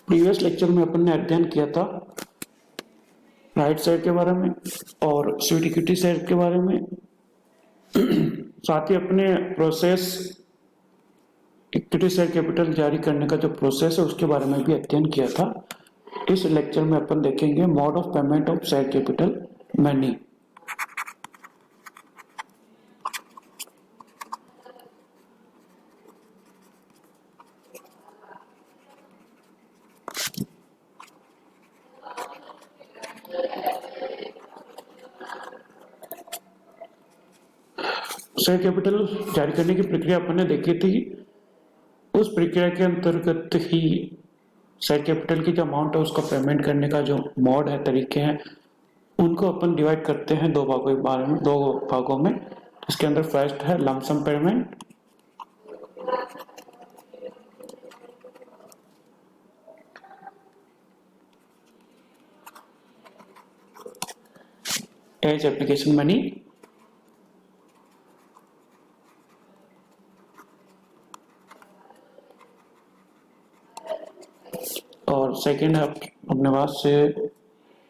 Previous lecture में अपन ने अध्ययन किया था राइट साइड के बारे में और स्वीट इक्विटी साइड के बारे में। साथ ही अपने प्रोसेस इक्विटी शेयर कैपिटल जारी करने का जो प्रोसेस है उसके बारे में भी अध्ययन किया था। इस लेक्चर में अपन देखेंगे mode of payment of share capital money. Share capital जारी करने की प्रक्रिया अपन ने देखी थी। उस प्रक्रिया के अंतर्गत ही शेयर कैपिटल की जो अमाउंट है उसका पेमेंट करने का जो मोड है, तरीके हैं, उनको अपन डिवाइड करते हैं दो भागों में। इसके अंदर फर्स्ट है lump sum payment as application money और सेकेंड है अपने पास से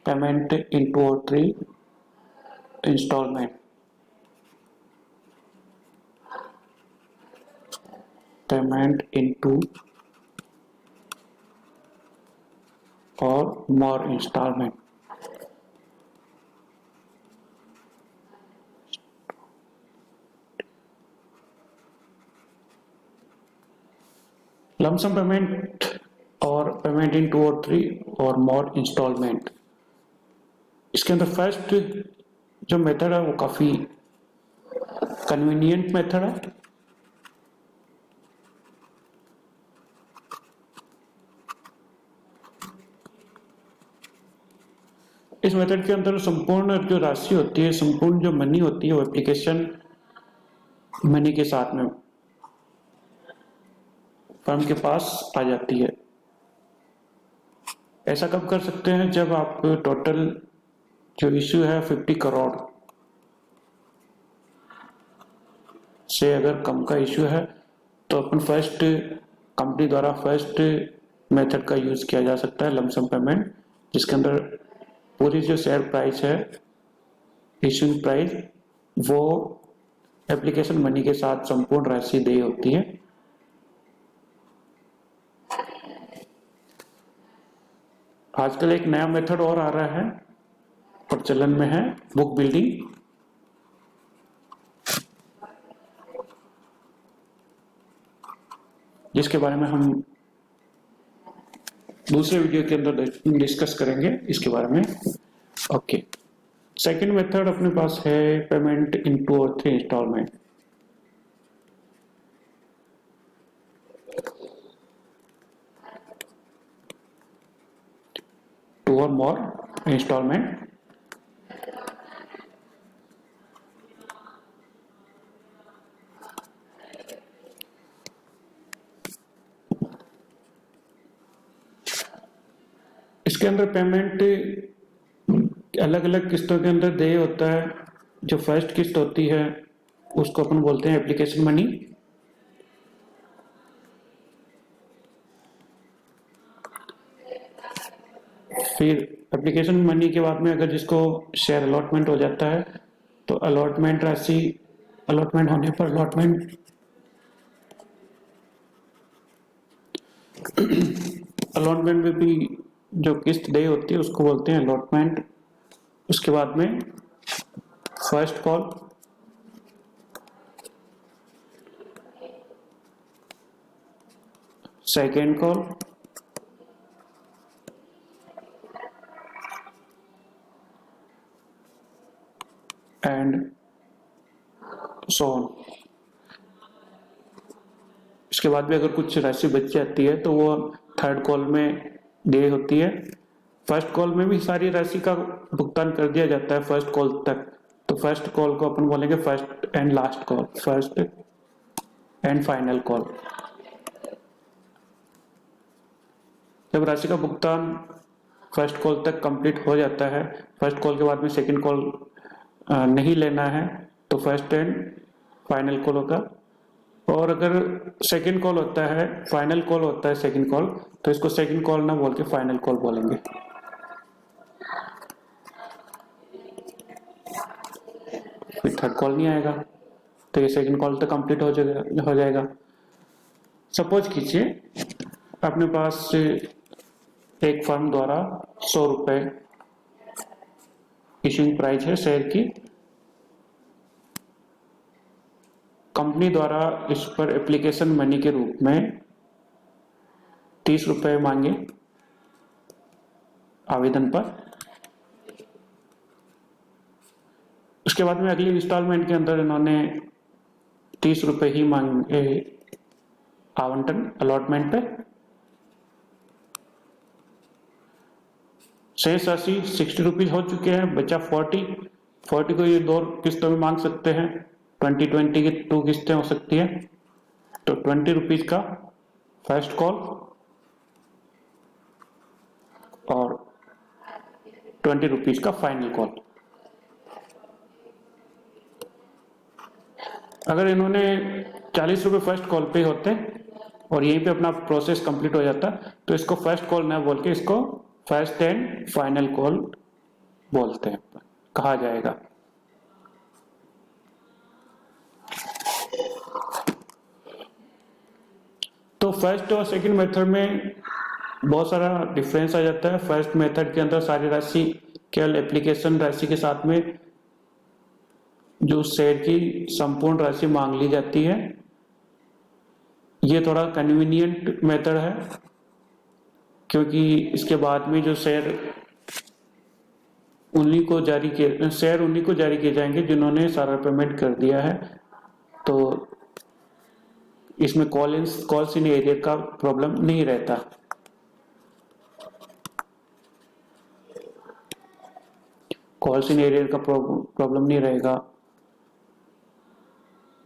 पेमेंट इन 2 और 3 इंस्टॉलमेंट। पेमेंट इन 2 और मोर इंस्टॉलमेंट। लमसम पेमेंट और पेमेंट इन 2 और 3 और मोर इंस्टॉलमेंट। इसके अंदर फर्स्ट जो मेथड है वो काफी कन्वीनियंट मेथड है। इस मेथड के अंदर संपूर्ण जो राशि होती है, संपूर्ण जो मनी होती है वो एप्लीकेशन मनी के साथ में फर्म के पास आ जाती है। ऐसा कब कर सकते हैं? जब आप टोटल जो इश्यू है 50 करोड़ से अगर कम का इश्यू है तो अपन फर्स्ट कंपनी द्वारा फर्स्ट मेथड का यूज किया जा सकता है लमसम पेमेंट, जिसके अंदर पूरी जो शेयर प्राइस है, इश्यूइंग प्राइस, वो एप्लीकेशन मनी के साथ संपूर्ण राशि देय होती है। आजकल एक नया मेथड और आ रहा है, प्रचलन में है, बुक बिल्डिंग। जिसके बारे में हम दूसरे वीडियो के अंदर डिस्कस करेंगे इसके बारे में। ओके, सेकंड मेथड अपने पास है पेमेंट इन 2 और 3 इंस्टॉलमेंट। टू और मोर इंस्टॉलमेंट। इसके अंदर पेमेंट अलग अलग किस्तों के अंदर देय होता है। जो फर्स्ट किस्त होती है उसको अपन बोलते हैं एप्लीकेशन मनी। फिर एप्लीकेशन मनी के बाद में अगर जिसको शेयर अलॉटमेंट हो जाता है तो अलॉटमेंट राशि, अलॉटमेंट होने पर अलॉटमेंट में भी जो किस्त देय होती है उसको बोलते हैं अलॉटमेंट। उसके बाद में first call, second call, and so on. इसके बाद भी अगर कुछ राशि बच जाती है तो वो थर्ड कॉल में देय होती है। फर्स्ट कॉल में भी सारी राशि का भुगतान कर दिया जाता है फर्स्ट कॉल तक, तो फर्स्ट कॉल को अपन बोलेंगे first and last call, first and final call. जब राशि का भुगतान फर्स्ट कॉल तक कंप्लीट हो जाता है, फर्स्ट कॉल के बाद में सेकंड कॉल नहीं लेना है, तो फर्स्ट एंड फाइनल कॉल होगा और अगर सेकंड कॉल होता है, फाइनल कॉल होता है सेकंड कॉल, तो इसको सेकंड कॉल ना बोल के फाइनल कॉल बोलेंगे। फिर थर्ड कॉल नहीं आएगा, तो ये सेकंड कॉल तो कंप्लीट हो जाएगा। सपोज कीजिए अपने पास एक फर्म द्वारा 100 रुपए इश्यूइंग प्राइस है शेयर की, कंपनी द्वारा इस पर एप्लीकेशन मनी के रूप में 30 रुपए मांगे आवेदन पर। उसके बाद में अगली इंस्टॉलमेंट के अंदर इन्होंने 30 रुपए ही मांगे आवंटन अलॉटमेंट पे। शेष राशि 60 रुपीज हो चुके हैं, बचा 40 को ये 2 किस्तों में मांग सकते हैं, 20 की 2 किस्तें हो सकती है, तो 20 रुपीज का फर्स्ट कॉल और 20 रुपीज का फाइनल कॉल। अगर इन्होंने 40 रुपए फर्स्ट कॉल पे होते और यहीं पे अपना प्रोसेस कंप्लीट हो जाता, तो इसको फर्स्ट कॉल ना बोल के इसको फर्स्ट एंड फाइनल कॉल बोलते हैं, कहा जाएगा। तो फर्स्ट और सेकंड मेथड में बहुत सारा डिफरेंस आ जाता है। फर्स्ट मेथड के अंदर सारी राशि केवल एप्लीकेशन राशि के साथ में जो शेयर की संपूर्ण राशि मांग ली जाती है। ये थोड़ा कन्वीनियंट मेथड है, क्योंकि इसके बाद में जो शेयर उन्हीं को जारी किए जाएंगे जिन्होंने सारा पेमेंट कर दिया है। तो इसमें कॉल्स इन एरियर का प्रॉब्लम नहीं रहता। कॉल्स इन एरियर का प्रॉब्लम नहीं रहेगा।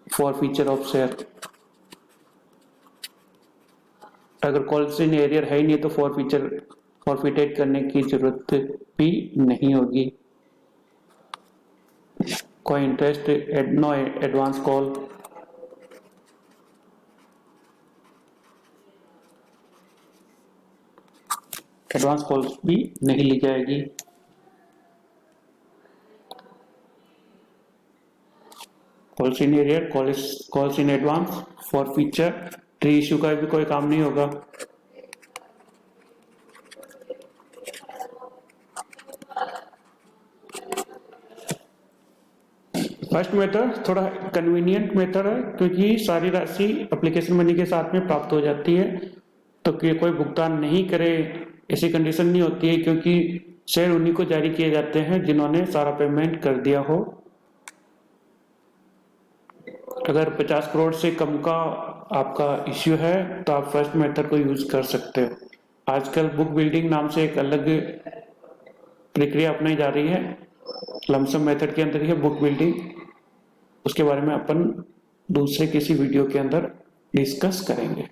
फॉरफीचर ऑफ शेयर, अगर कॉल्स इन एरियर है ही नहीं तो फॉरफिटेट करने की जरूरत भी नहीं होगी। कोई interest no advance call, advance calls भी नहीं ली जाएगी। Calls in arrear, calls in advance, forfeiture, reissue का भी कोई काम नहीं होगा। फर्स्ट मेथड थोड़ा कन्वीनियंट मेथड है, क्योंकि सारी राशि एप्लीकेशन मनी के साथ में प्राप्त हो जाती है, तो कोई भुगतान नहीं करे ऐसी कंडीशन नहीं होती है, क्योंकि शेयर उन्हीं को जारी किए जाते हैं जिन्होंने सारा पेमेंट कर दिया हो। अगर 50 करोड़ से कम का आपका इश्यू है तो आप फर्स्ट मेथड को यूज कर सकते हो। आजकल बुक बिल्डिंग नाम से एक अलग प्रक्रिया अपनाई जा रही है, लमसम मेथड के अंदर ही है बुक बिल्डिंग। उसके बारे में अपन दूसरे किसी वीडियो के अंदर डिस्कस करेंगे।